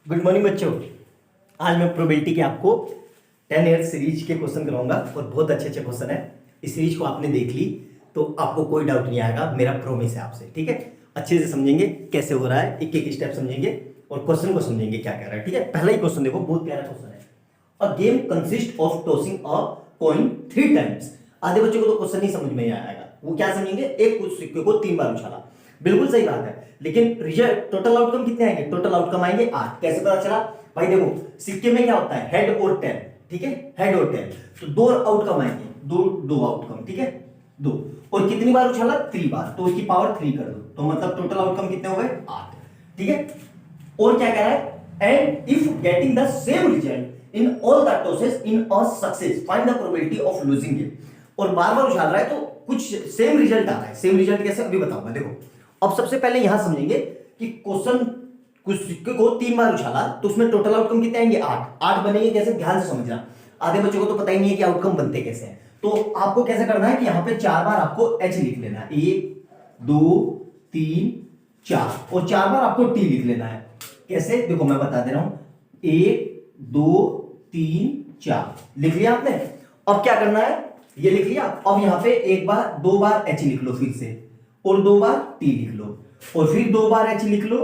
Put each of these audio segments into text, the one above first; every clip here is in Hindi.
गुड मॉर्निंग बच्चों। आज मैं प्रोबेबिलिटी के आपको 10 ईयर सीरीज के क्वेश्चन कराऊंगा और बहुत अच्छे अच्छे क्वेश्चन है। इस सीरीज को आपने देख ली तो आपको कोई डाउट नहीं आएगा, मेरा प्रॉमिस है आपसे। ठीक है, अच्छे से समझेंगे कैसे हो रहा है, एक एक स्टेप समझेंगे और क्वेश्चन को समझेंगे क्या कह रहा है। ठीक है, पहला ही क्वेश्चन देखो, बहुत प्यारा क्वेश्चन है। A game consist of tossing a coin 3 times. आधे बच्चों को तो क्वेश्चन नहीं समझ में आएगा, वो क्या समझेंगे, एक कुछ सिक्के को 3 बार उछाला। बिल्कुल सही बात है, लेकिन रिजल्ट टोटल आउटकम कितने आएंगे? टोटल आउटकम आएंगे 8। कैसे पता चला भाई? देखो सिक्के में क्या होता है, हेड और टेल। ठीक है, हेड और टेल, तो 2 आउटकम आएंगे, दो आउटकम। ठीक है, 2। और कितनी बार उछाला? 3 बार, तो उसकी पावर 3 कर दो, तो मतलब टोटल आउटकम कितने हो गए? 8। ठीक है, और क्या कह रहा है? And if getting the same result in all the tosses in a success find the probability of losing it. और बार बार उछाल रहा है तो कुछ सेम रिजल्ट आ रहा है। सेम रिजल्ट कैसे, अभी बताऊंगा। देखो अब सबसे पहले यहां समझेंगे कि क्वेश्चन कुछ सिक्के को 3 बार उछाला तो उसमें टोटल आउटकम कितने आएंगे? 8 बनेंगे। कैसे, ध्यान से समझना। आधे बच्चों को तो पता ही नहीं है कि आउटकम बनते कैसे हैं। तो आपको कैसे करना है कि यहां पे 4 बार आपको एच लिख लेना है, 1 2 3 4, और 4 बार आपको टी लिख लेना है। कैसे, देखो मैं बता दे रहा हूं, 1 2 3 4 लिख लिया आपने। अब क्या करना है, ये लिख लिया। अब यहां पे एक बार 2 बार एच लिख लो फिर से, और 2 बार टी लिख लो, और फिर 2 बार एच लिख लो,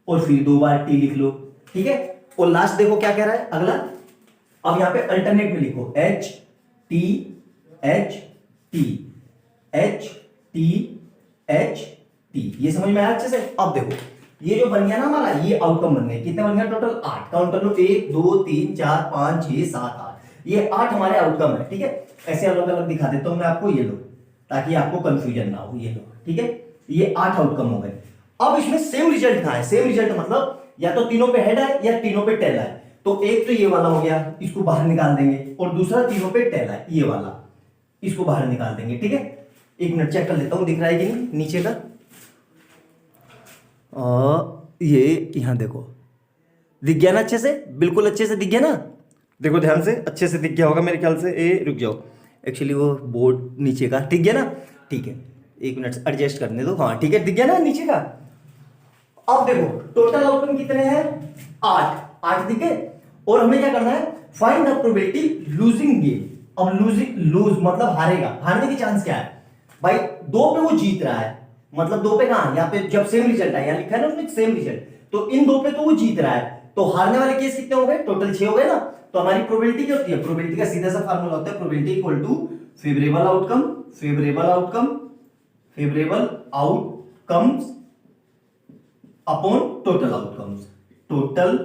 और फिर 2 बार टी लिख लो। ठीक है, और लास्ट देखो क्या कह रहा है अगला। अब यहां पे अल्टरनेट में लिखो, H T H T H T H T. ये समझ में आया अच्छे से? अब देखो ये जो बन गया ना हमारा, ये आउटकम बन गए। कितने बन गया टोटल? 8। काउंट कर लो, 1 2 3 4 5 6 7 8। ये 8 हमारे आउटकम है। ठीक है, ऐसे अलग अलग दिखा देता हूं मैं आपको, ये लो, ताकि आपको कंफ्यूजन ना हो। ये लो, ठीक है, ये 8 आउटकम हो गए। अब इसमें सेम रिजल्ट कहां है? सेम रिजल्ट मतलब या तो तीनों पे हेड है या तीनों पे टेल है। तो एक तो ये वाला हो गया, इसको बाहर निकाल देंगे, और दूसरा तीनों पे टेल है, ये वाला, इसको बाहर निकाल देंगे। ठीक है, एक मिनट चेक कर लेता हूं दिख रहा है कि नहीं नीचे का। ये यहां देखो, दिख गया ना अच्छे से? बिल्कुल अच्छे से दिख गया ना? देखो ध्यान से, अच्छे से दिख गया होगा मेरे ख्याल से। रुक जाओ, एक्चुअली वो बोर्ड नीचे का दिख गया ना? ठीक है, एक मिनट एडजस्ट करने दो। हाँ ठीक है, दिख गया ना नीचे का? अब देखो टोटल आउटकम कितने हैं? 8 दिख गए। और हमें क्या करना है? Find the probability losing game. अब लूज मतलब हारेगा, हारने की चांस क्या है भाई? 2 पे वो जीत रहा है, मतलब 2 पे कहां, यहाँ पे जब सेम रिजल्ट है, यहाँ लिखा है ना उसमें सेम रिजल्ट, तो इन 2 पे तो वो जीत रहा है। तो हारने वाले केस कितने हो गए? टोटल 6 हो गए ना? तो हमारी प्रोबेबिलिटी क्या होती है? प्रोबेबिलिटी का सीधा सा फार्मूला होता है, probability equal to favourable outcome, favourable outcome, favourable outcomes upon total outcomes, total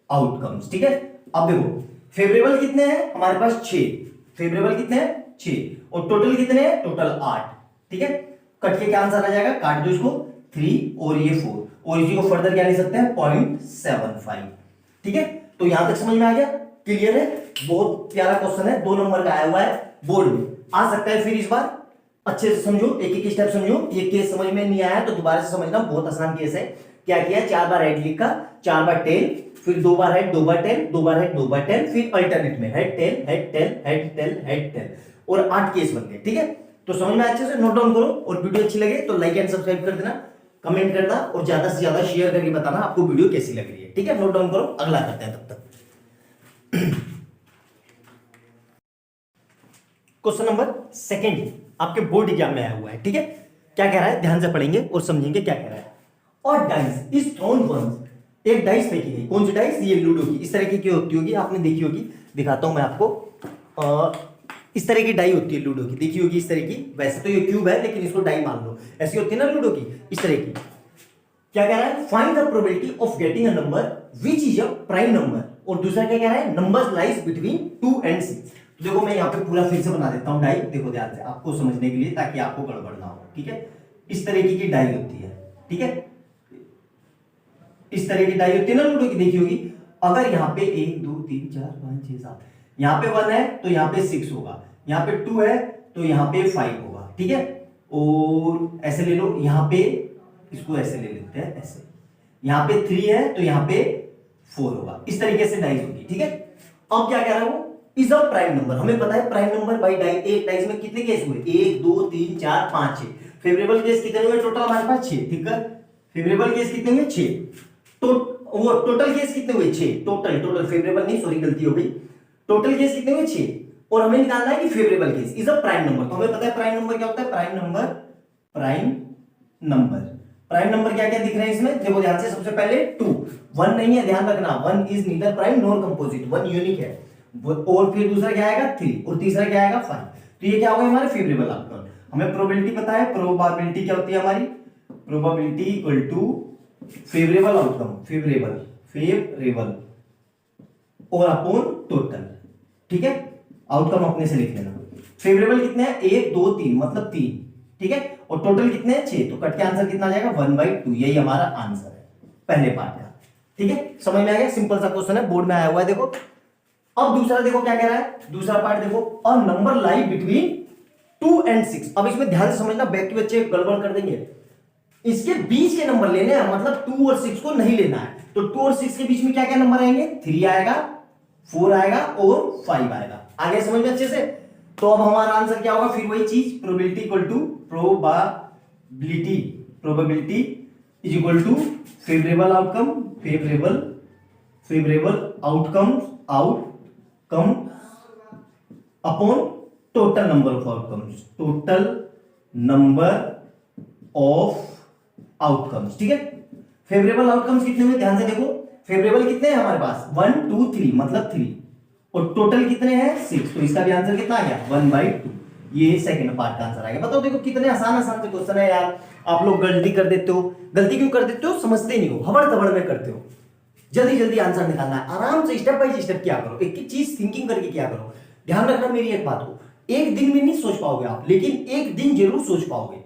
outcomes. ठीक है, अब देखो फेवरेबल कितने हैं हमारे पास? 6। फेवरेबल कितने हैं? 6। और टोटल कितने हैं? टोटल 8। ठीक है, कट के क्या आंसर आ जाएगा? काट दो इसको, 3 और ये 4, और इसी को फर्दर क्या लिख सकते हैं? 0.75। ठीक है, तो यहां तक समझ में आ गया? क्लियर है? बहुत प्यारा क्वेश्चन है, 2 नंबर का आया हुआ है, बोर्ड में आ सकता है। फिर इस बार अच्छे से समझो, एक एक स्टेप समझो। ये केस समझ में नहीं आया तो दोबारा से समझना, बहुत आसान केस है। क्या किया? 4 बार हेड लिखा, 4 बार टेल, फिर 2 बार हेड 2 बार टेल, 2 बार हेड 2 बार टेल, फिर अल्टरनेट में head tail head tail head tail head tail, और 8 केस बन गए। ठीक है, तो समझ में अच्छे से नोट डाउन करो, और वीडियो अच्छी लगे तो लाइक एंड सब्सक्राइब कर देना, कमेंट करना, और ज्यादा से ज्यादा शेयर करके बताना आपको वीडियो कैसी लग रही है। ठीक है, नोट डाउन करो, अगला करते हैं तब तक। क्वेश्चन नंबर 2 आपके बोर्ड एग्जाम में आया हुआ है। ठीक है, क्या कह रहा है? ध्यान से पढ़ेंगे और समझेंगे क्या कह रहा है। और डाइस इज थ्रोन वंस, एक डाइस फेंकी गई। कौन सी डाइस? ये लूडो की। इस तरह की क्यों होती होगी, आपने देखी होगी, दिखाता हूं मैं आपको। इस तरह की डाई होती है लूडो की, देखी होगी इस तरह की। वैसे तो ये क्यूब है, लेकिन इसको डाई मान लो, ऐसी होती है ना लूडो की, इस तरह की। क्या कह रहा है? Find the probability of getting a number which is a prime number. और दूसरा क्या कह रहा है? Numbers lies between 2 and 6। देखो मैं यहाँ पे पूरा फिर से बना देता हूँ डाई, देखो ध्यान से आपको समझने के लिए, ताकि आपको गड़बड़ ना हो। ठीक है, इस तरीके की डाई होती है। ठीक है, इस तरह की डाई होती है ना लूडो की, देखी होगी। अगर यहाँ पे 1 2 3 4 5 6 7, यहाँ पे 1 है तो यहाँ पे 6 होगा, यहाँ पे 2 है तो यहाँ पे 5 होगा। ठीक है, और ऐसे ले लो, यहाँ पे इसको ऐसे ले लेते हैं, ऐसे यहाँ पे 3 है तो यहाँ पे 4 होगा। इस तरीके से डाइस होगी। ठीक है, अब क्या कह रहा है वो? Is a prime number. हमें पता है प्राइम नंबर बाई डाई, एक डाइस में कितने केस हुए? 1 2 3 4 5 6। फेवरेबल केस कितने हुए टोटल हमारे पास? 6। ठीक है, फेवरेबल केस कितने हुए? 6। तो वो टोटल केस कितने हुए? 6। टोटल टोटल फेवरेबल नहीं, सॉरी गलती हो गई। टोटल केस कितने हुए? 6। और हमें निकालना है कि favourable case is a prime number. तो हमें पता है प्राइम नंबर क्या होता है। Prime number, prime number, prime number क्या क्या दिख रहे हैं इसमें? देखो ध्यान से, सबसे पहले 2, 1 नहीं है, ध्यान रखना। 1 is neither prime nor composite, 1 unique है। और फिर दूसरा क्या आएगा? 3, और तीसरा क्या आएगा? 5। तो ये क्या होगा हमारे फेवरेबल आउटकम। हमें प्रोबेबिलिटी पता है, प्रोबेबिलिटी क्या होती है हमारी? Probability equal to favourable outcome, favourable, favourable और अपॉन टोटल। ठीक है, आउटकम अपने से लिख लेना। फेवरेबल कितने हैं? 1 2 3, मतलब 3। ठीक है, और टोटल कितने हैं? 6। तो कट के आंसर कितना आ जाएगा? 1/2। यही हमारा आंसर है पहले पार्ट का। ठीक है, समझ में आ गया? सिंपल सा क्वेश्चन है, बोर्ड में आया हुआ है, देखो। अब दूसरा देखो क्या कह रहा है। दूसरा पार्ट देखो, a number lie between 2 and 6। अब इसमें ध्यान से समझना, बैक के बच्चे गड़बड़ कर देंगे। इसके बीच के नंबर लेने हैं, मतलब 2 और 6 को नहीं लेना है। तो 2 और 6 के बीच में क्या क्या नंबर आएंगे? 3 आएगा, 4 आएगा और 5 आएगा। आगे समझ में अच्छे से? तो अब हमारा आंसर क्या होगा? फिर वही चीज, probability equal to probability, probability is equal to favourable outcome, favourable, favourable outcomes, outcome upon total number of outcomes, total number of outcomes. ठीक है, फेवरेबल आउटकम्स कितने हुए? ध्यान से देखो, फेवरेबल कितने हैं हमारे पास? 1 2 3, मतलब 3। और टोटल कितने हैं? 6। तो इसका भी आंसर कितना आ गया? 1/2। ये सेकंड पार्ट का आंसर आ गया। बताओ, देखो कितने आसान आसान से क्वेश्चन है यार। आप लोग गलती कर देते हो। गलती क्यों कर देते हो? समझते नहीं हो, हबड़ तबड़ में करते हो। जल्दी जल्दी आंसर निकालना है, आराम से स्टेप बाय स्टेप क्या करो, एक एक चीज थिंकिंग करके क्या करो। ध्यान रखना मेरी एक बात को, एक दिन में नहीं सोच पाओगे आप, लेकिन एक दिन जरूर सोच पाओगे।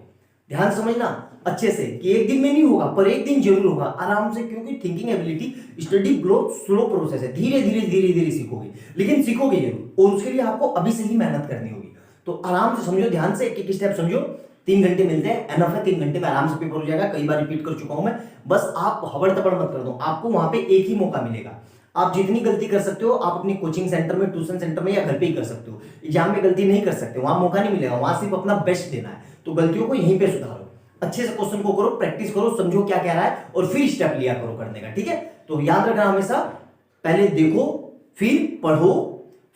ध्यान समझना अच्छे से कि एक दिन में नहीं होगा, पर एक दिन जरूर होगा, आराम से। क्योंकि thinking ability study growth slow process है, धीरे धीरे धीरे धीरे सीखोगे, लेकिन सीखोगे जरूर। और उसके लिए आपको अभी से ही मेहनत करनी होगी। तो आराम से समझो, ध्यान से एक एक स्टेप समझो। 3 घंटे मिलते हैं, एनफ है। 3 घंटे में आराम से पेपर हो जाएगा। कई बार रिपीट कर चुका हूं मैं, बस आप हबड़ तबड़ मत कर दो। आपको वहां पे एक ही मौका मिलेगा। आप जितनी गलती कर सकते हो, आप अपनी कोचिंग सेंटर में, ट्यूशन सेंटर में या घर पे ही कर सकते हो। एग्जाम में गलती नहीं कर सकते, वहां मौका नहीं मिलेगा। वहां सिर्फ अपना बेस्ट देना है। तो गलतियों को यहीं पे सुधारो, अच्छे से क्वेश्चन को करो, प्रैक्टिस करो, समझो क्या कह रहा है, और फिर स्टेप लिया करो करने का। ठीक है, तो याद रखना हमेशा, पहले देखो, फिर पढ़ो,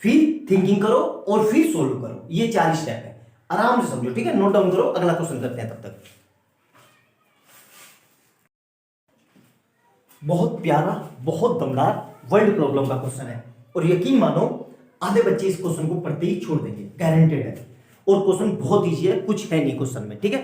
फिर थिंकिंग करो, और फिर सोल्व करो। ये 4 स्टेप है, आराम से समझो। ठीक है, नोट डाउन करो। अगला क्वेश्चन करते हैं तब तक। बहुत प्यारा, बहुत दमदार वर्ल्ड प्रॉब्लम का क्वेश्चन है, और यकीन मानो आधे बच्चे इस क्वेश्चन को पढ़ते ही छोड़ देंगे, गारंटेड है। और क्वेश्चन बहुत ईजी है, कुछ है नहीं क्वेश्चन में। ठीक है,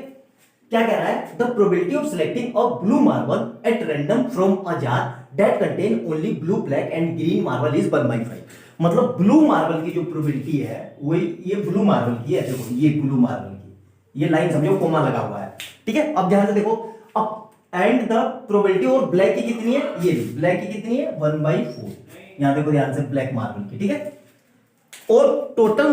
क्या कह रहा है? The probability of selecting a blue marble at random from a jar that contain only blue, black and green marble is 1/5। मतलब ब्लू मार्बल की जो प्रोबेबिलिटी है, वो ये ब्लू मार्बल की है। देखो ये ब्लू मार्बल की, ये लाइन समझो, कोमा लगा हुआ है। ठीक है, अब ध्यान से देखो। अब एंड द प्रोबेबिलिटी, और ब्लैक की कितनी है? ये ब्लैक की कितनी है? 1/4। यहां देखो ध्यान से, ब्लैक मार्बल की। ठीक है, और टोटल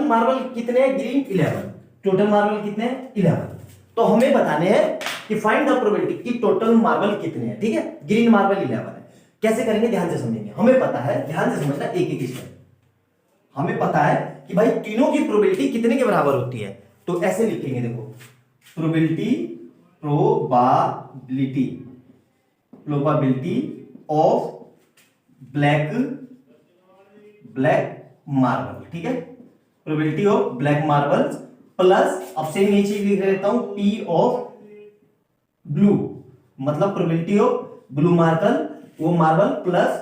मार्बल कितने हैं? ग्रीन 11। टोटल मार्बल कितने हैं? 11। तो हमें बताने हैं कि फाइंड द प्रोबेबिलिटी कि टोटल मार्बल कितने हैं। ठीक है, ग्रीन मार्बल 11 है। कैसे करेंगे? ध्यान से समझेंगे। हमें पता है, ध्यान से समझना, एक एक स्टेप। हमें पता है कि भाई तीनों की प्रोबेबिलिटी कितने के बराबर होती है। तो ऐसे लिखेंगे, देखो, probability, probability, probability of black marble. ठीक है, probability of black marble plus, अब सेम ये चीज लिख लेता हूं, पी ऑफ ब्लू, मतलब प्रोबेबिलिटी ऑफ ब्लू मार्बल, वो marble, plus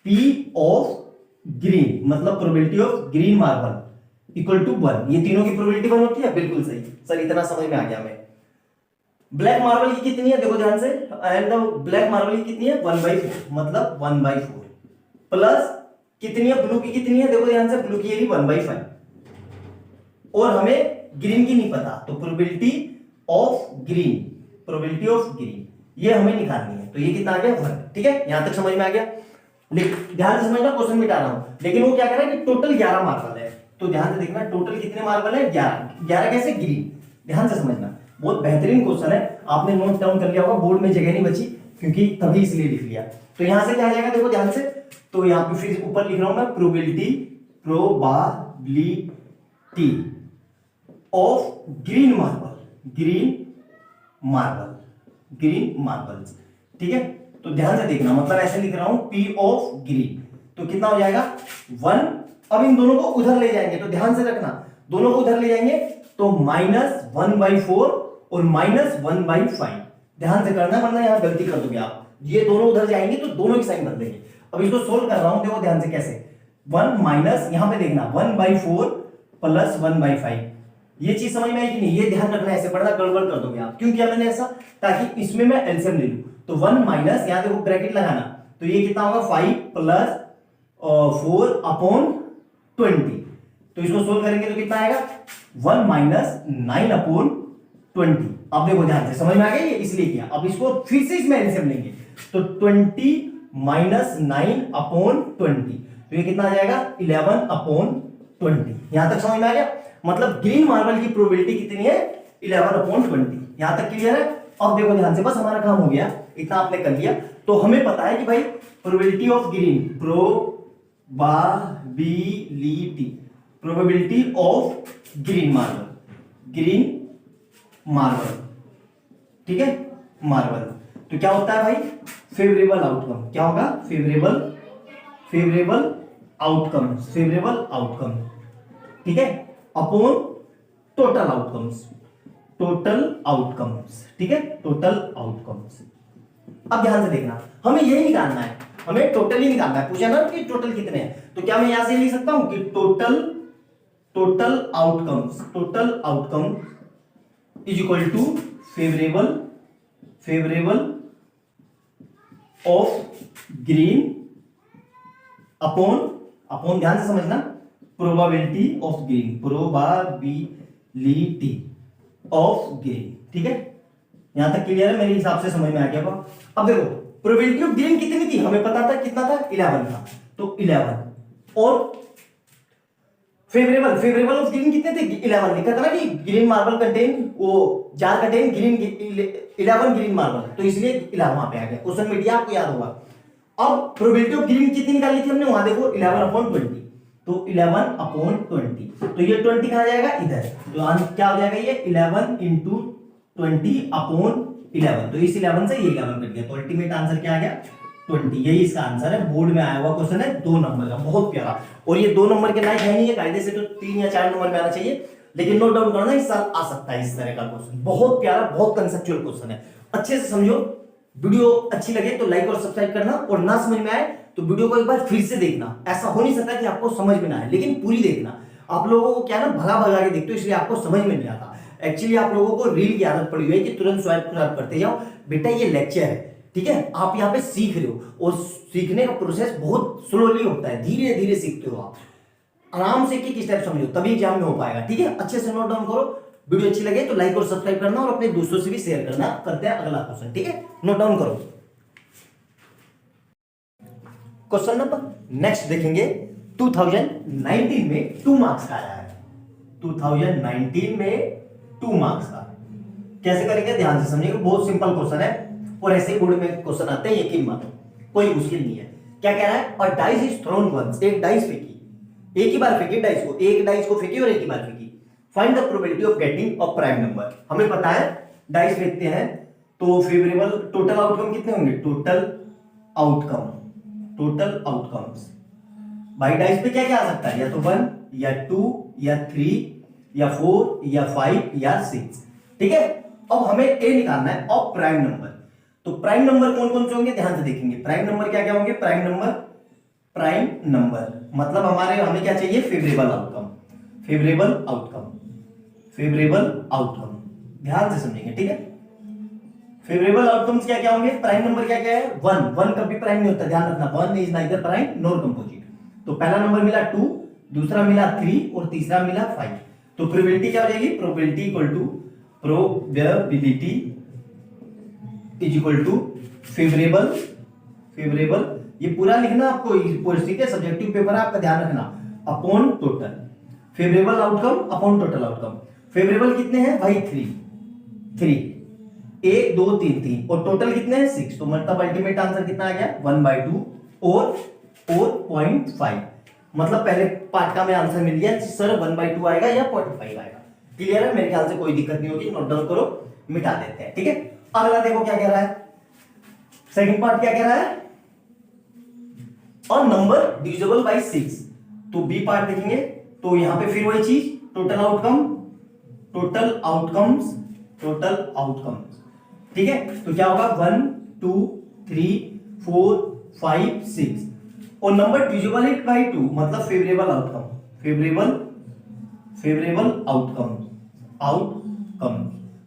P of green, मतलब probability of green marble equal to 1। ये तीनों की प्रोबेबिलिटी 1 होती है। बिल्कुल सही सर, इतना समझ में आ गया हमें। ब्लैक मार्बल की कितनी है? देखो ध्यान से, एंड ब्लैक मार्बल की कितनी है? 1/4, मतलब 1/4 प्लस कितनी है? ब्लू की कितनी है? देखो ध्यान से, ब्लू की ये 1/5, और हमें ग्रीन की नहीं पता। तो probability of green, probability of green ये हमें निकालनी है। तो ये कितना आ गया? 1। ठीक है, यहां तक समझ में आ गया। ध्यान से समझना, क्वेश्चन मिटा रहा हूं, लेकिन वो क्या कह रहा है कि टोटल 11 मार्बल है। तो ध्यान से देखना, टोटल कितने मार्बल है? 11। 11 कैसे? ग्रीन। ध्यान से समझना, बहुत बेहतरीन क्वेश्चन है। आपने नोट डाउन कर लिया होगा, बोर्ड में जगह नहीं बची, क्योंकि तभी इसलिए लिख लिया। तो यहां से क्या आ जाएगा? देखो ध्यान से, तो यहां पे फिर ऊपर लिख रहा हूं मैं, probability, probability of green marble, green marble, green marbles. ठीक है, तो ध्यान से देखना, मतलब ऐसे लिख रहा हूं P ऑफ ग्रीन, तो कितना हो जाएगा 1। अब इन दोनों को उधर ले जाएंगे, तो ध्यान से रखना, दोनों को उधर ले जाएंगे तो -1/4 और -1/5, ध्यान से करना वरना यहां गलती कर दोगे आप। ये दोनों उधर जाएंगे तो दोनों की साइन बदलेंगे। अब इसको सोल्व कर रहा हूं, देखो ध्यान से कैसे, 1 माइनस, यहां पे देखना 1/4 प्लस 1/5, ये चीज समझ में आई कि नहीं, ये ध्यान रखना, ऐसे पढ़ना गड़बड़ कर दोगे आप। क्यों किया मैंने ऐसा, ताकि इसमें मैं एलसीएम ले लूं। तो 1 माइनस, यहां देखो ब्रैकेट लगाना, तो ये कितना होगा 5 प्लस 4/20, तो इसको सोल्व करेंगे तो कितना आएगा 1 माइनस 9/20। अब देखो ध्यान से, समझ में आ गया ये, इसलिए किया। अब इसको फिर से इसमें एलसीएम लेंगे, तो 20 माइनस 9/20, तो ये कितना आ जाएगा 11/20। यहां तक समझ में आ गया, मतलब ग्रीन मार्बल की प्रोबेबिलिटी कितनी है 11/20। यहां तक क्लियर है। अब देखो ध्यान से, बस हमारा काम हो गया, इतना आपने कर लिया। तो हमें पता है कि भाई probability of green, probability of green marble, ठीक है, मार्बल, तो क्या होता है भाई फेवरेबल आउटकम, क्या होगा फेवरेबल आउटकम, ठीक है, अपॉन टोटल आउटकम्स, ठीक है, टोटल आउटकम्स। अब ध्यान से देखना, हमें यही निकालना है, हमें टोटल ही निकालना है। पूछा ना कि टोटल कितने हैं, तो क्या मैं यहां से लिख सकता हूं कि total outcome is equal to favourable of green upon ध्यान से समझना, प्रोबेबिलिटी ऑफ ग्रीन, ठीक है। यहां तक क्लियर है, मेरे हिसाब से समझ में आ गया। अब देखो प्रोबेबिलिटी ऑफ ग्रीन कितनी थी, हमें पता था कितना था 11 था, तो 11, और फेवरेबल ऑफ ग्रीन कितने थे 11, लिखा था ना कि ग्रीन मार्बल कंटेन, वो jar contain green 11 green marble, तो इसलिए 11 वहां पे आ गया, क्वेश्चन में दिया, आपको याद होगा। अब प्रोबेबिलिटी ऑफ ग्रीन कितनी निकाली थी हमने, वहां देखो 11/20, तो 11/20, तो ये 20 कहां जाएगा इधर, तो आंसर क्या हो जाएगा ये 11 इंटू 20/11, तो इस 11 से ये 11 कट गया, तो अल्टीमेट आंसर क्या आ गया 20। यही इसका आंसर है, बोर्ड में आया हुआ क्वेश्चन है 2 नंबर का, बहुत प्यारा। और ये 2 नंबर के लायक है नहीं है, कायदे से तो 3 या 4 नंबर में आना चाहिए, लेकिन नोट डाउन करना, इस साल आ सकता है इस तरह का क्वेश्चन। बहुत प्यारा, बहुत कंसेप्चुअल क्वेश्चन है, अच्छे से समझो। वीडियो अच्छी लगे तो लाइक और सब्सक्राइब करना, और ना समझ में आए तो वीडियो को एक बार फिर से देखना। ऐसा हो नहीं सकता कि आपको समझ में ना आए, लेकिन पूरी देखना। आप लोगों को क्या ना भगा के देखते हो, इसलिए आपको समझ में नहीं आता। एक्चुअली आप लोगों को रील की आदत पड़ी हुई है कि तुरंत स्वाइप करते जाओ। बेटा ये लेक्चर है, ठीक है, आप यहाँ पे सीख रहे हो, और सीखने का प्रोसेस बहुत स्लोली होता है, धीरे धीरे सीखते हो आप। आराम से एक स्टेप समझो, तभी एग्जाम में हो पाएगा, ठीक है। अच्छे से नोट डाउन करो। वीडियो अच्छी लगे तो लाइक और सब्सक्राइब करना, और अपने दोस्तों से भी शेयर करना। करते हैं अगला क्वेश्चन, ठीक है, नोट डाउन करो। क्वेश्चन नंबर नेक्स्ट देखेंगे, 2019 में 2 मार्क्स का आया है। 2019 में 2 मार्क्स का कैसे करेंगे, ध्यान से समझिएगा, बहुत सिंपल क्वेश्चन है, और ऐसे बोर्ड में क्वेश्चन आते हैं, यकीन मानो, कोई मुश्किल नहीं है। क्या कह रहा है, और डाइस इज थ्रोन वंस, एक डाइस फेंकी, एक ही बार फेंकी डाइस को, एक डाइस को फेंकी और एक ही बार फेंकी। Find the probability of getting a prime number. हमें पता है डाइस फेंकते हैं तो फेवरेबल टोटल आउटकम कितने होंगे, टोटल आउटकम्स भाई डाइस पे क्या क्या आ सकता है, या तो 1 या 2 या 3 या 4 या 5 या 6, ठीक है। अब हमें ए निकालना है और प्राइम नंबर। तो प्राइम नंबर कौन कौन से होंगे, ध्यान से देखेंगे। प्राइम नंबर क्या क्या होंगे, प्राइम नंबर मतलब हमें क्या चाहिए, फेवरेबल आउटकम, ध्यान से समझेंगे, ठीक है। फेवरेबल आउटकम्स क्या क्या होंगे, प्राइम नंबर क्या क्या है, 1 कभी प्राइम नहीं होता, ध्यान रखना, 1 is neither prime nor composite. तो पहला नंबर मिला 2, दूसरा मिला 3 और तीसरा मिला 5। तो प्रोबेबिलिटी क्या हो जाएगी, probability is equal to favourable, ये पूरा लिखना आपको, ठीक है, सब्जेक्टिव पेपर है आपका, ध्यान रखना, upon total, favourable outcome upon total outcome. Favourable कितने हैं भाई, 3, 1 2 3 और टोटल कितने हैं 6, तो मतलब अल्टीमेट आंसर कितना आ गया 1/2 और 0.5। मतलब पहले पार्ट का में आंसर मिल गया सर, 1/2 आएगा या 0.5 आएगा। क्लियर है, मेरे ख्याल से कोई दिक्कत नहीं होगी, नोट डाउन करो, मिटा देते हैं, ठीक है। अगला देखो क्या कह रहा है, सेकंड पार्ट क्या कह रहा है, और नंबर डिविजिबल बाय 6। तो बी पार्ट देखेंगे तो यहां पे फिर वही चीज, total outcome, total outcomes, total outcomes, ठीक है। तो क्या होगा 1 2 3 4 5 6, और नंबर डिविजिबल इट बाय 2 मतलब favourable outcome, favourable outcome, outcome.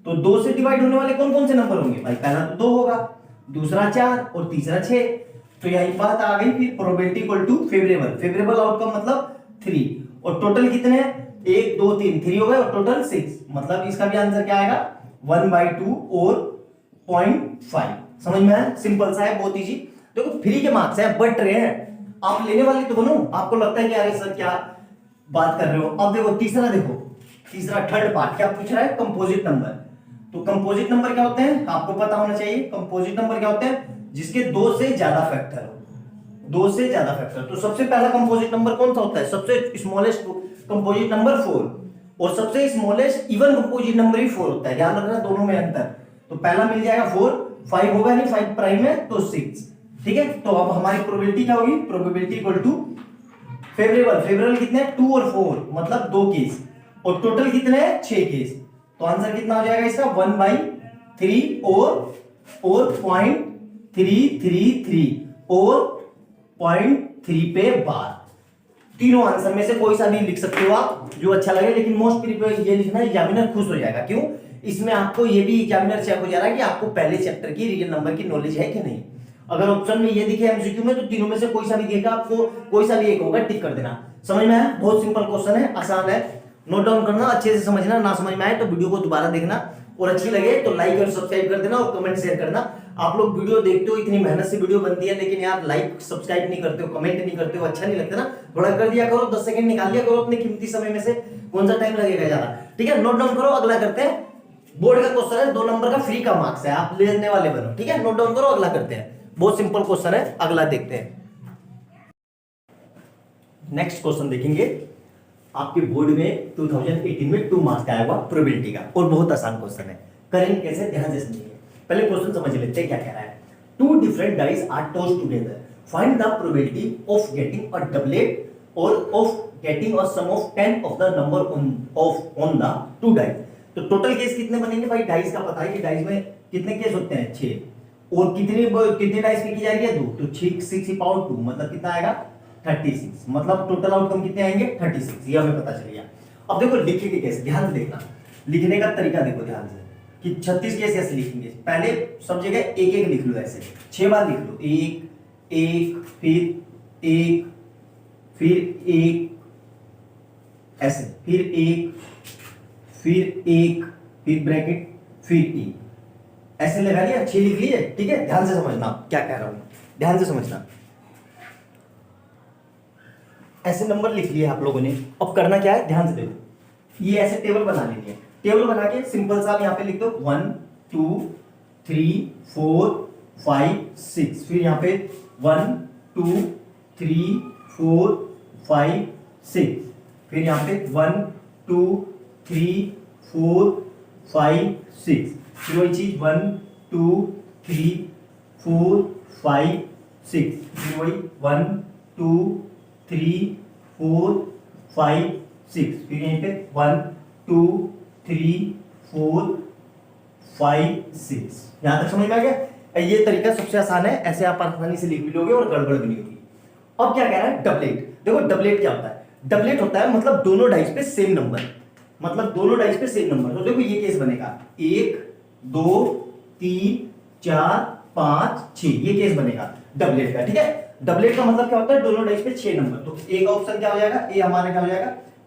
तो 2 से डिवाइड होने वाले कौन कौन से नंबर होंगे भाई, पहला तो 2 होगा, दूसरा 4 और तीसरा 6। तो यही बात आ गई फिर probability equal to favourable, favourable outcome मतलब 3, और टोटल कितने हैं 1 2 3, 3 हो गए और टोटल 6, मतलब इसका भी आंसर क्या आएगा 1/2 और 0.5। समझ में आया, सिंपल सा है, बहुत इजी। देखो फ्री के मार्क्स है, बट रहे हैं, आप लेने वाले तो बनो। आपको लगता है कि अरे सर क्या बात कर रहे हो। अब देखो तीसरा, देखो तीसरा थर्ड पार्ट क्या पूछ रहा है, कंपोजिट नंबर। तो कंपोजिट नंबर क्या होते हैं आपको पता होना चाहिए। कंपोजिट नंबर क्या होते हैं, जिसके 2 से ज्यादा फैक्टर हो, 2 से ज्यादा फैक्टर। तो सबसे पहला कंपोजिट नंबर कौन सा होता है, सबसे स्मॉलेस्ट कंपोजिट नंबर 4, और सबसे स्मॉलेस्ट इवन कंपोजिट नंबर भी 4 होता है, ध्यान रखना दोनों में अंतर। तो पहला मिल जाएगा 4, 5 होगा नहीं, 5 प्राइम है तो 6, ठीक है। तो अब हमारी प्रोबेबिलिटी क्या होगी, probability equal to favourable, favourable कितने हैं 2 और 4 मतलब 2 केस, और टोटल कितने हैं 6 केस। तो आंसर कितना हो जाएगा इसका 1/3 और 0.333 और 0.3 पे बार। तीनों आंसर में से कोई सा भी लिख सकते हो आप जो अच्छा लगे, लेकिन मोस्ट प्रिफर ये लिखना, एग्जामिनर खुश हो जाएगा। क्यों, इसमें आपको ये भी एग्जामिनर चेक हो जा रहा है कि आपको पहले चैप्टर की रियल नंबर की नॉलेज है कि नहीं। अगर ऑप्शन में ये दिखे एमसीक्यू में, तो तीनों में से कोई सा भी दिखेगा आपको, कोई सा भी एक होगा, टिक कर देना। समझ में आया, बहुत सिंपल क्वेश्चन है, आसान है, नोट डाउन करना, अच्छे से समझना। ना समझ में आए तो वीडियो को दोबारा देखना, और अच्छी लगे तो लाइक और सब्सक्राइब कर देना, और कमेंट शेयर करना। आप लोग वीडियो देखते हो, इतनी मेहनत से वीडियो बनती है, लेकिन यार लाइक सब्सक्राइब नहीं करते हो, कमेंट नहीं करते हो, अच्छा नहीं लगता ना। थोड़ा कर दिया करो, 10 सेकंड निकाल दिया करो अपने कीमती समय में से, कौन सा टाइम लगेगा ज्यादा, ठीक है। नोट डाउन करो, अगला करते हैं। बोर्ड का क्वेश्चन है, 2 नंबर का फ्री का मार्क्स है, आप लेने वाले बनो, ठीक है। नोट डाउन करो, अगला करते हैं। बहुत सिंपल क्वेश्चन है, अगला देखते हैं। नेक्स्ट क्वेश्चन देखेंगे, आपके बोर्ड में 2018 में 2 मार्क्स का आया हुआ प्रोबेबिलिटी का, और बहुत आसान क्वेश्चन है। करेंगे कैसे, ध्यान से समझिए। पहले क्वेश्चन समझ लेते हैं क्या कह रहा है। 2 different dice are tossed together, find the probability of getting a doublet or of getting a sum of 10 of the number on the 2 dice. तो टोटल केस कितने बनेंगे भाई, डाइस का पता है कि डाइस में कितने केस होते हैं 6, और कितने डाइस पे की जाएगी 2, तो 6 पावर 2 मतलब कितना आएगा 36, मतलब टोटल आउटकम कितने आएंगे 36, ये हमें पता चल गया। अब देखो लिखेंगे कैसे, ध्यान से देखना, लिखने का तरीका देखो ध्यान से कि 36 केस ऐसे लिखेंगे। पहले सब जगह एक एक लिख लो, ऐसे 6 बार लिख लो, एक एक फिर एक फिर एक, ऐसे फिर एक फिर एक फिर ब्रैकेट फिर एक, ऐसे लगा लिया, 6 लिख लिए, ठीक है। ध्यान से समझना क्या कह रहा हूं, ध्यान से समझना। ऐसे नंबर लिख लिए आप लोगों ने, अब करना क्या है ध्यान से देखो, ये ऐसे टेबल बना लेनी है। टेबल बना के सिंपल सा यहाँ पे लिख दो 1 2 3 4 5 6, फिर यहाँ पे 1 2 3 4 5 6, फिर यहाँ पे 1 2 3 4 5 6, फिर वही चीज 1 2 3 4 5 6, फिर वही 1 2 3 4 5 6, फिर यहीं पे 1 2 3 4 5 6। यहां तक समझ में आ गया। ये तरीका सबसे आसान है, ऐसे आप आसानी से लिख भी लोगे और गड़बड़ भी नहीं होगी। अब क्या कह रहा है, डबलेट। देखो डबलेट क्या होता है, डबलेट होता है मतलब दोनों डाइस पे सेम नंबर, मतलब दोनों डाइस पे सेम नंबर। तो देखो ये केस बनेगा 1 2 3 4 5 6, ये केस बनेगा डबलेट का, ठीक है। डबलेट का मतलब क्या होता है, दोनों डाइस पे 6 नंबर। तो ए का ऑप्शन क्या हो जाएगा, ए हमारा क्या हो जाएगा,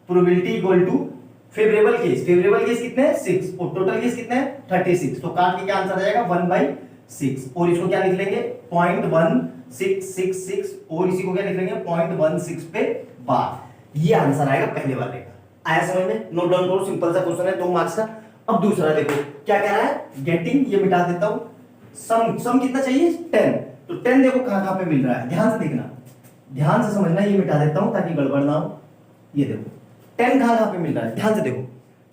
probability equal to favourable case, favourable case कितने हैं 6, और टोटल केस कितने हैं 36। तो काट के क्या आंसर आ जाएगा 1/6, और इसको क्या लिख लेंगे 0.1666, और इसी को क्या लिख लेंगे 0.16 पे बार। ये आंसर आएगा पहले वाले का। आया समझ में, नोट डाउन करो, सिंपल सा क्वेश्चन है 2 मार्क्स का। अब दूसरा देखो क्या कह रहा है, गेटिंग, ये मिटा देता हूं, सम कितना चाहिए 10। तो 10 देखो कहां पे मिल रहा है, ध्यान से देखना, ध्यान से समझना, ये मिटा देता हूं ताकि गड़बड़ ना हो। ये देखो 10 कहां पे मिल रहा है, ध्यान से देखो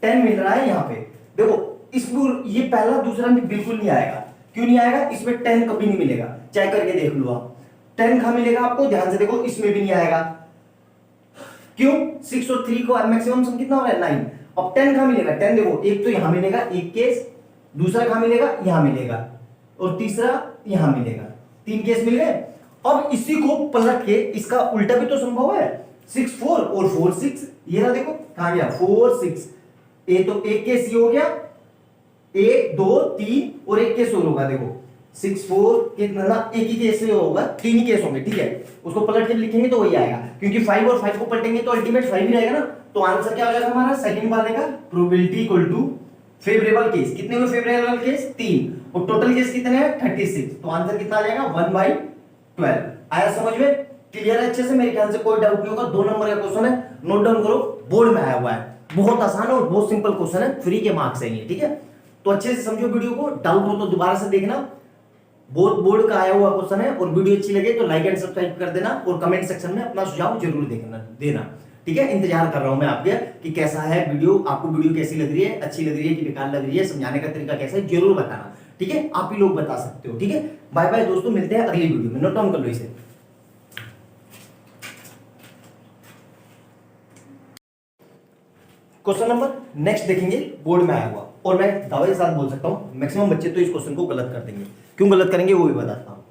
10 मिल रहा है यहाँ पे। देखो इस ये पहला दूसरा बिल्कुल नहीं आएगा, क्यों नहीं आएगा? इसमें 10 कभी नहीं मिलेगा, चेक करके देख लो आप। 10 कहां मिलेगा आपको? ध्यान से देखो, इसमें भी नहीं आएगा। क्यों? 6 और 3 को मैक्सिमम सम कितना हो रहा है? 9। अब 10 कहां मिलेगा? 10 देखो, एक तो यहां मिलेगा एक केस, दूसरा कहां मिलेगा? यहां मिलेगा, और तीसरा यहां मिलेगा। 3 केस मिल गए। अब इसी को पलट के इसका उल्टा भी तो संभव है। 6 4 और 4 6, ये रहा देखो कहां गया? 4 6। ये तो एक केस ये हो गया, 1 2 3 और एक केस और होगा। देखो 6 4 कितना, एक ही केस से होगा, 3 ही केस होंगे, ठीक है। उसको पलट के लिखेंगे तो वही आएगा, क्योंकि 5 और 5 को पलटेंगे तो अल्टीमेट 5 ही रहेगा ना। तो आंसर क्या हो जाएगा हमारा? सेकंड वाले का probability equal to favourable case. कितने हुए फेवरेबल केस? 3, और टोटल केस कितने हैं? 36। तो आंसर कितना आ जाएगा? 1/12। आया समझ में? क्लियर है अच्छे से? मेरे ख्याल से कोई डाउट नहीं होगा। 2 नंबर का क्वेश्चन है, नोट डाउन करो, बोर्ड में आया हुआ है। बहुत आसान और बहुत सिंपल क्वेश्चन है, फ्री के मार्क्स है ये, ठीक है। तो अच्छे से समझो वीडियो को, डाउट हो तो दोबारा से देखना। बहुत बोर्ड का आया हुआ क्वेश्चन है, और वीडियो अच्छी लगे तो लाइक एंड सब्सक्राइब कर देना, और कमेंट सेक्शन में अपना सुझाव जरूर देना, ठीक है। इंतजार कर रहा हूं मैं आपके कि कैसा है वीडियो, आपको वीडियो कैसी लग रही है, अच्छी लग रही है कि बेकार लग रही है, समझाने का तरीका कैसा है, जरूर बताना, ठीक है। आप ही लोग बता सकते हो, ठीक है। बाय बाय दोस्तों, मिलते हैं अगली वीडियो में। नोट डाउन कर लो इसे। क्वेश्चन नंबर नेक्स्ट देखेंगे, बोर्ड में आया हुआ, और मैं दावे के साथ बोल सकता हूं मैक्सिमम बच्चे तो इस क्वेश्चन को गलत कर देंगे। क्यों गलत करेंगे वो भी बताता हूं।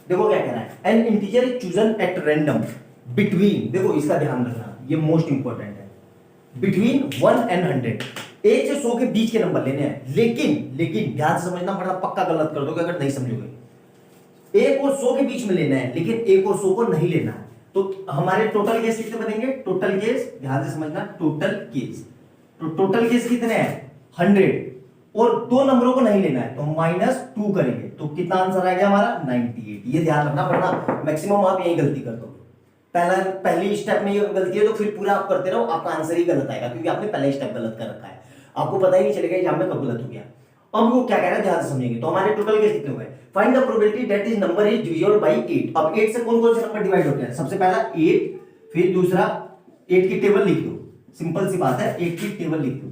देखो क्या कह रहा है, N integer is chosen at random between, देखो इसका ध्यान रखना, ये मोस्ट इंपॉर्टेंट है, बिटवीन 1 and 100। 1 से 100 के बीच के नंबर लेने हैं, लेकिन ध्यान से समझना, वरना पक्का गलत कर दोगे अगर नहीं समझोगे। 1 और 100 के बीच में लेना है, लेकिन 1 और 100 को नहीं लेना है। तो हमारे टोटल केस कितने बनेंगे? टोटल केस ध्यान से समझना, टोटल केस, तो टोटल केस कितने हैं? 100, और 2 नंबरों को नहीं लेना है, तो -2 करेंगे, तो कितना आंसर आ गया हमारा? 98। ये ध्यान रखना, वरना मैक्सिमम आप यही गलती कर दोगे। पहली स्टेप में ये गलती है तो फिर पूरा आप करते रहो, आपका आंसर ही गलत आएगा, क्योंकि आपने पहला स्टेप गलत कर रखा है, आपको पता ही नहीं चलेगा एग्जाम में कब गलत हो गया। अब वो क्या कह रहा है ध्यान से समझेंगे। तो हमारे टोटल केस कितने हुए? Find the probability that is number is divisible by 8। अब 8 से कौन कौन से नंबर डिवाइड होते हैं? सबसे पहला 8, फिर दूसरा 8 की टेबल लिख दो, सिंपल सी बात है, 8 की टेबल लिख दो।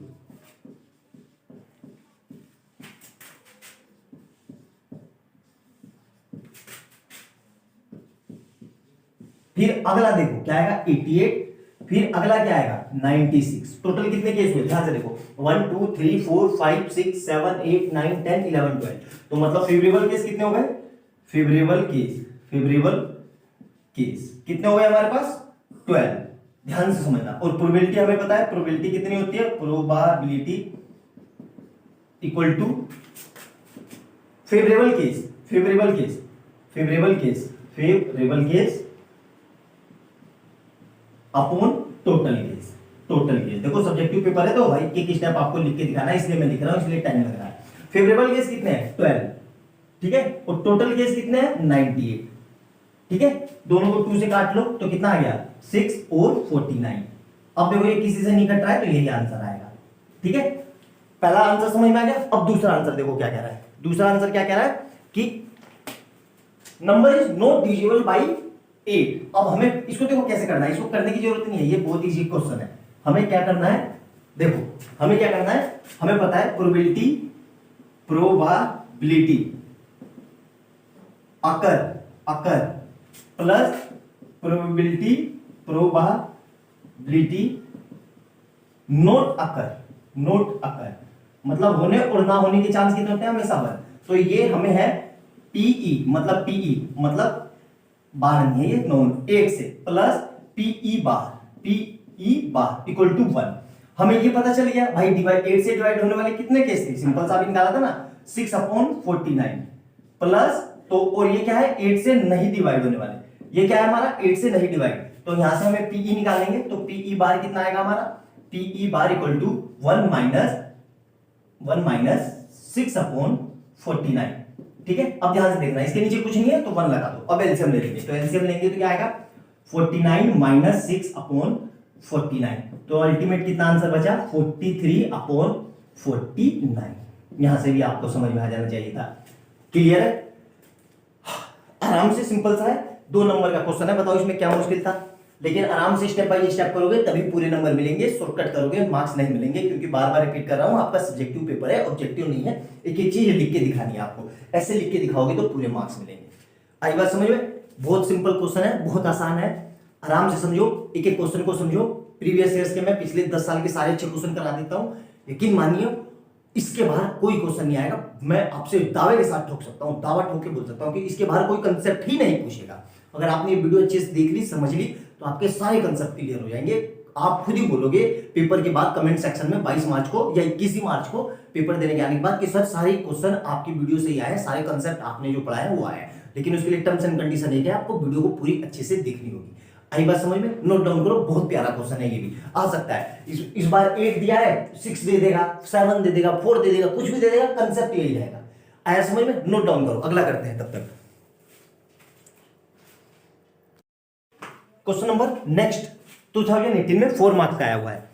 फिर अगला देखो क्या आएगा? 88, फिर अगला क्या आएगा? 96। टोटल कितने केस हुए? ध्यान से देखो, 1 2 3 4 5 6 7 8 9 10 11 12। तो मतलब फेवरेबल केस कितने हो गए? फेवरेबल केस कितने हो गए हमारे पास? 12। ध्यान से समझना। और प्रोबेबिलिटी हमें पता है, प्रोबेबिलिटी कितनी होती है? Probability equal to favourable case upon total case. देखो सब्जेक्टिव पेपर है तो भाई एक स्टेप आपको लिख के दिखाना है, इसलिए मैं लिख रहा हूं, इसलिए टाइम लग रहा है। फेवरेबल केस कितने हैं? 12, ठीक है, और टोटल केस कितने हैं? 98, ठीक है। दोनों को 2 से काट लो तो कितना आ गया? 6 और 49। अब देखो ये किसी से नहीं कट रहा है तो यही आंसर आएगा, ठीक है। पहला आंसर समझ में आ गया। अब दूसरा आंसर देखो क्या कह रहा है। दूसरा आंसर क्या कह रहा है कि number is not divisible by 8। अब हमें इसको देखो कैसे करना है, इसको करने की जरूरत नहीं है, ये बहुत इजी क्वेश्चन है। हमें क्या करना है? देखो हमें क्या करना है, हमें पता है प्रोबेबिलिटी अकर प्लस प्रोबेबिलिटी नोट अकर, मतलब होने और ना होने के चांस कितने होते हैं? हमेशा 1। तो ये हमें है पीई, मतलब बार नहीं है ये, नॉन, 8 से plus P E bar equal to 1। हमें ये पता चल गया भाई, 8 से डिवाइड होने वाले कितने केस थे? सिंपल सा भी निकाला था ना, 6/49 प्लस, तो और ये क्या है? 8 से नहीं डिवाइड होने वाले, ये क्या है हमारा? 8 से नहीं डिवाइड, तो यहां से हमें पीई निकालेंगे, तो पीई बार कितना आएगा हमारा? P E bar equal to 1 minus 6/49, ठीक है। अब ध्यान से देखना, इसके नीचे कुछ नहीं है तो 1 लगा दो। अब एलसीएम ले लेंगे, तो एलसीएम लेंगे तो क्या आएगा? 49 माइनस 6/49, तो अल्टीमेट कितना आंसर बचा? 43/49। यहां से भी आपको समझ में आ जाना चाहिए था। क्लियर है? आराम से, सिंपल सा है, 2 नंबर का क्वेश्चन है, बताओ इसमें क्या मुश्किल था? लेकिन आराम से स्टेप बाय स्टेप करोगे तभी पूरे नंबर मिलेंगे, शॉर्टकट करोगे मार्क्स नहीं मिलेंगे, क्योंकि बार बार रिपीट कर रहा हूं, आपका सब्जेक्टिव पेपर है, ऑब्जेक्टिव नहीं है। एक एक चीज लिख के दिखानी है आपको, ऐसे लिख के दिखाओगे तो पूरे मार्क्स मिलेंगे। आई बात समझ में? बहुत सिंपल क्वेश्चन है, बहुत आसान है, आराम से समझो, एक एक क्वेश्चन को समझो। प्रीवियस ईयर्स के मैं पिछले 10 साल के सारे अच्छे क्वेश्चन करा देता हूं, यकीन मानिए इसके बाहर कोई क्वेश्चन नहीं आएगा। मैं आपसे दावे के साथ ठोक सकता हूं, दावा ठोक के बोल सकता हूं कि इसके बाहर कोई कंसेप्ट ही नहीं पूछेगा। अगर आपने ये वीडियो अच्छे से देख ली, समझ ली, तो आपके सारे कंसेप्ट क्लियर हो जाएंगे। आप खुद ही बोलोगे पेपर के बाद कमेंट सेक्शन में 22 मार्च को या 21 मार्च को पेपर देने के आने के बाद कि सर सारे क्वेश्चन आपकी वीडियो से ही आए, सारे कंसेप्ट आपने जो पढ़ा है वो आया है। लेकिन उसके लिए टर्म्स एंड कंडीशन है कि आपको वीडियो को पूरी अच्छे से देखनी होगी। आई बात समझ में? नोट डाउन करो, बहुत प्यारा क्वेश्चन है, ये भी आ सकता है। इस बार 8 दिया है, 6 दे देगा, 7 दे देगा, 4 दे देगा, कुछ भी दे देगा, कंसेप्ट यही रहेगा। आया समझ में? नोट डाउन करो, अगला करते हैं। तब तक क्वेश्चन नंबर नेक्स्ट 2018 में 4 मार्क्स का आया हुआ है।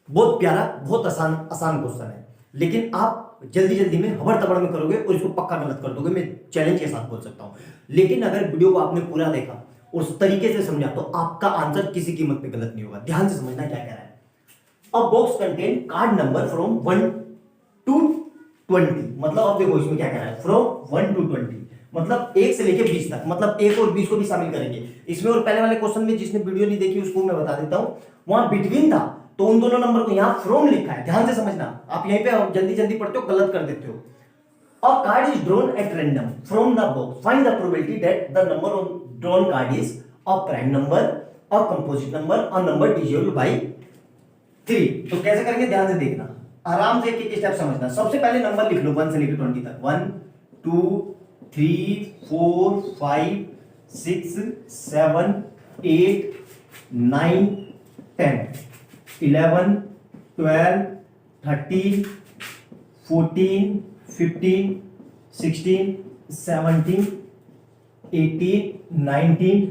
बहुत प्यारा, बहुत आसान क्वेश्चन है, लेकिन आप जल्दी जल्दी में हबड़ तबड़ में करोगे और इसको पक्का गलत कर दोगे, मैं चैलेंज के साथ बोल सकता हूं। लेकिन अगर वीडियो को आपने पूरा देखा, उस तरीके से समझा, तो आपका आंसर किसी कीमत पे गलत नहीं होगा। ध्यान से समझना क्या कह रहा है। अ box contain card number from 1 to 20, मतलब अब देखो इसमें क्या कह रहा है, फ्रॉम 1 to 20, मतलब 1 से लेके 20 तक, मतलब 1 और 20 को भी शामिल करेंगे इसमें। और पहले वाले क्वेश्चन में जिसने वीडियो नहीं देखी उसको मैं बता देता हूं, वहां बिटवीन था, तो उन दोनों नंबर को यहां फ्रॉम लिखा है। ध्यान से समझना, आप यहीं पे जल्दी जल्दी पढ़ते हो, गलत कर देते हो। A card is drawn at random from the box. Find the probability that the number on drawn card is a prime number, a composite number, a number divisible by 3. तो कैसे करेंगे, ध्यान से देखना, आराम से एक एक स्टेप समझना। सबसे पहले नंबर लिख लो 1 से लेकर 20 तक। 1 2 3 4 5 6 7 8 9 10 11 12 13 14 15 16 17 18 19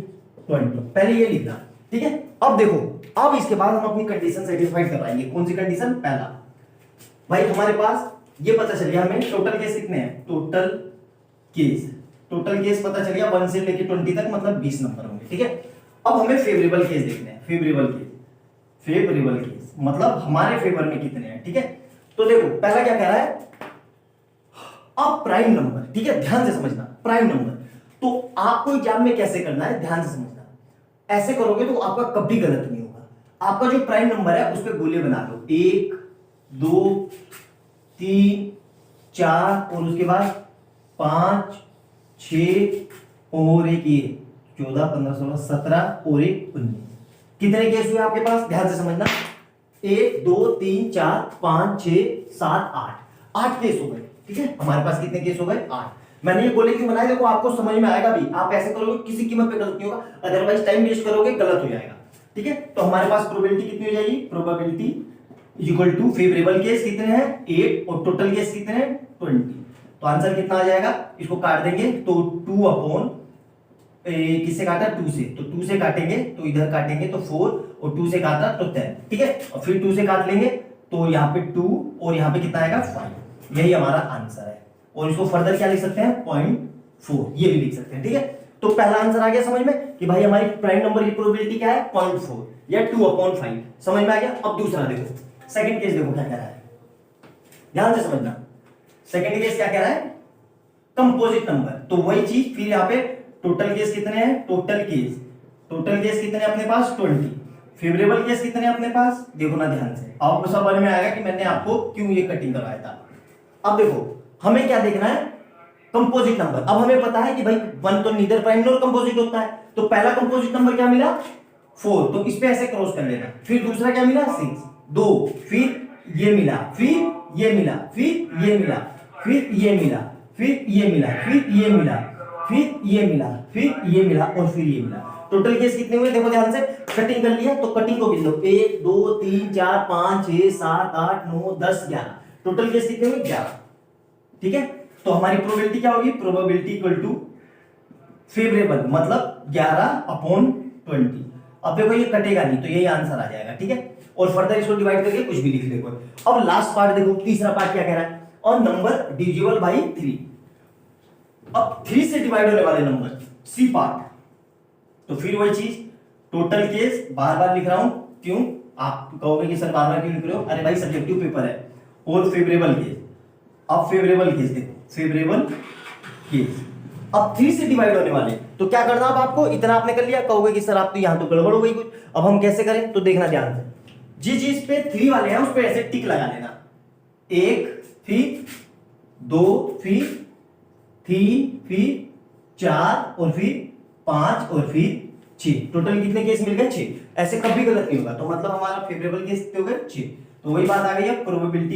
20, पहले ये लिखना, ठीक है। अब देखो, अब इसके बाद हम अपनी कंडीशन सेटिस्फाइड कराएंगे। कौन सी कंडीशन? पहला, भाई हमारे पास ये पता चल गया हमें टोटल केस कितने हैं, टोटल केस पता चल गया 1 से लेके 20 तक, मतलब 20 नंबर होंगे, ठीक है। अब हमें फेवरेबल केस देखने हैं, फेवरेबल केस मतलब हमारे फेवर में कितने हैं, ठीक है। तो देखो पहला क्या कह रहा है, अब प्राइम नंबर, ठीक है, ध्यान से समझना, प्राइम नंबर। तो आपको एग्जाम में कैसे करना है, ध्यान से समझना, ऐसे करोगे तो आपका कभी गलत नहीं होगा। आपका जो प्राइम नंबर है उस पर गोले बना लो, 1 2 3 4 और उसके बाद 5 6 और एक ये 14 15 16 17 और एक 19। कितने केस हुए आपके पास, ध्यान से समझना, 1 2 3 4 5 6 7 8 केस हो गए, ठीक है। हमारे पास कितने केस हो गए, 8। मैंने ये गोले क्यों बनाए, देखो आपको समझ में आएगा भी, आप ऐसे करोगे किसी कीमत पे गलत नहीं होगा, अदरवाइज टाइम वेस्ट करोगे गलत हो जाएगा, ठीक है। तो हमारे पास प्रोबेबिलिटी कितनी हो जाएगी, probability equal to favourable case कितने हैं 8 और टोटल केस कितने हैं 20। तो आंसर कितना आ जाएगा, इसको काट देंगे तो 2 अपॉन किससे काटा, 2 से, तो 2 से काटेंगे तो इधर काटेंगे तो 4 और 2 से काटा तो 10, ठीक है। और फिर 2 से काट लेंगे तो यहाँ पे 2 और यहाँ पे कितना आएगा 5, यही हमारा आंसर है। और इसको फर्दर क्या लिख सकते हैं, 0.4, ये भी लिख सकते हैं, ठीक है। तो पहला आंसर आ गया समझ में कि भाई हमारी प्राइम नंबर की प्रोबेबिलिटी क्या है 0.4 या 2/5, समझ में आ गया। अब दूसरा देखो, सेकंड केस देखो क्या कह रहा है, ध्यान से समझना। सेकंड केस क्या कह रहा है, कंपोजिट नंबर, तो वही चीज फिर यहाँ पे टोटल केस कितने हैं, टोटल केस कितने हैं अपने पास 20, फेवरेबल केस कितने हैं अपने पास, देखो ना ध्यान से, आपको समझ में आएगा कि मैंने आपको क्यों ये कटिंग करवाया था। अब देखो हमें क्या देखना है, कंपोजिट नंबर। अब हमें पता है कि भाई 1 तो नीदर प्राइम नॉर कंपोजिट होता है, तो पहला कंपोजिट नंबर क्या मिला 4, तो इस पे ऐसे क्रॉस कर लेना। फिर दूसरा क्या मिला 6, 2, फिर ये मिला, फिर ये मिला, फिर ये मिला, फिर ये मिला, फिर ये मिला, फिर ये मिला, फिर ये मिला, फिर ये मिला और फिर ये मिला। टोटल केस कितने हुए, देखो ध्यान से, कटिंग कर लिया तो कटिंग को गिन लो, 1 2 3 4 5 6 7 8 9 10 11, टोटल केस कितने हुए 11, ठीक है। तो हमारी प्रोबेबिलिटी क्या होगी, प्रोबेबिलिटी इक्वल टू फेवरेबल मतलब 11/20। अब देखो ये कटेगा नहीं तो यही आंसर आ जाएगा, ठीक है। और फर्दर इसको डिवाइड करके कुछ भी लिख देखो। अब लास्ट पार्ट देखो, तीसरा पार्ट क्या कह रहा है, और नंबर डिविजिबल बाय 3। अब 3 से डिवाइड होने वाले नंबर सी पार्ट, तो फिर वही चीज टोटल केस बार बार लिख रहा हूं, क्यों? आप कहोगे कि सर बार बार क्यों लिख रहे हो? अरे भाई सब्जेक्टिव पेपर है। और फेवरेबल केस, अब फेवरेबल केस देखो, फेवरेबल केस अब 3 से डिवाइड होने वाले, तो क्या करना अब आपको? इतना आपने कर लिया, कहोगे कि सर आप तो यहां तो गड़बड़ हो गई कुछ, अब हम कैसे करें? तो देखना ध्यान से, जिस चीज पे 3 वाले हैं उस पे ऐसे टिक लगा लेना, 1 फिर 2 फिर 3 फिर 4 और फिर 5 और फिर 6। टोटल कितने केस मिल गए? 6। ऐसे कभी गलत नहीं होगा, तो मतलब हमारा फेवरेबल केस कितने हो गए? 6। तो वही बात आ गई है, probability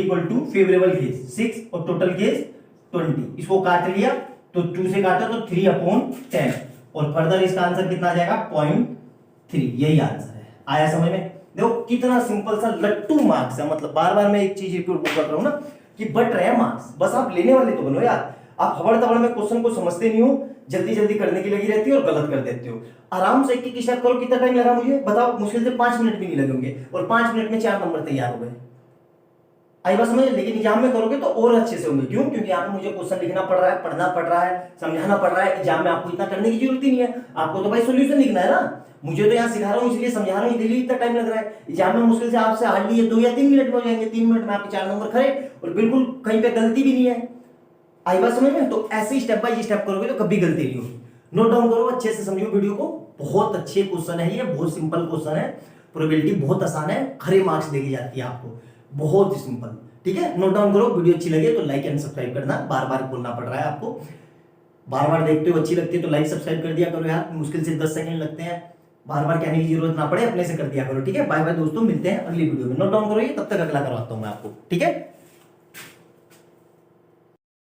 equal to favourable case 6 और टोटल केस 20। इसको काट लिया तो 2 से काटा तो 3/10 और फर्दर इसका आंसर कितना आ जाएगा? 0.3। यही आंसर है। आया समझ में? देखो कितना सिंपल सा लट्टू मार्क्स है, मतलब बार बार मैं एक चीज रिपीट कर रहा हूं ना कि बट रहे मार्क्स, बस आप लेने वाले तो बनो यार। आप हबड़ तबड़ में क्वेश्चन को समझते नहीं हो, जल्दी जल्दी करने की लगी रहती है और गलत कर देते हो। आराम से एक स्टेप करो। कितना टाइम लगा मुझे बताओ? मुश्किल से 5 मिनट भी नहीं लगेंगे और 5 मिनट में 4 नंबर तैयार हो गए। आई बात समझ? लेकिन एग्जाम में करोगे तो और अच्छे से होंगे। क्यों? क्योंकि यहाँ पे मुझे क्वेश्चन लिखना पड़ रहा है, पढ़ना पड़ रहा है, समझाना पड़ रहा है। एग्जाम में आपको इतना करने की जरूरत ही नहीं है, आपको तो भाई सोल्यूशन लिखना है ना। मुझे तो यहाँ सिखा रहा हूँ इसलिए, समझा रहा हूँ इसलिए इतना टाइम लग रहा है। एग्जाम में मुश्किल से आपसे हार्डली 2 या 3 मिनट में हो जाएंगे। 3 मिनट में आपके 4 नंबर खड़े और बिल्कुल कहीं पे गलती भी नहीं है। आई बात समझ में? तो ऐसे स्टेप बाय स्टेप करोगे तो कभी गलती नहीं होगी। नोट डाउन करो, अच्छे से समझो वीडियो को। बहुत अच्छे क्वेश्चन है ये, बहुत सिंपल क्वेश्चन है। प्रोबेबिलिटी बहुत आसान है, खरे मार्क्स देगी जाती है आपको, बहुत ही सिंपल। ठीक है, नोट डाउन करो। वीडियो अच्छी लगे तो लाइक एंड सब्सक्राइब करना, बार बार बोलना पड़ रहा है आपको। बार बार देखते हो, अच्छी लगती है तो लाइक सब्सक्राइब कर दिया करो यार, मुश्किल से 10 सेकंड लगते हैं, बार बार कहने की जरूरत ना पड़े, अपने से कर दिया करो। ठीक है, बाय बाय दोस्तों, मिलते हैं अगली वीडियो में। नोट डाउन करो ये, तब तक अगला करवाता हूं मैं आपको। ठीक है।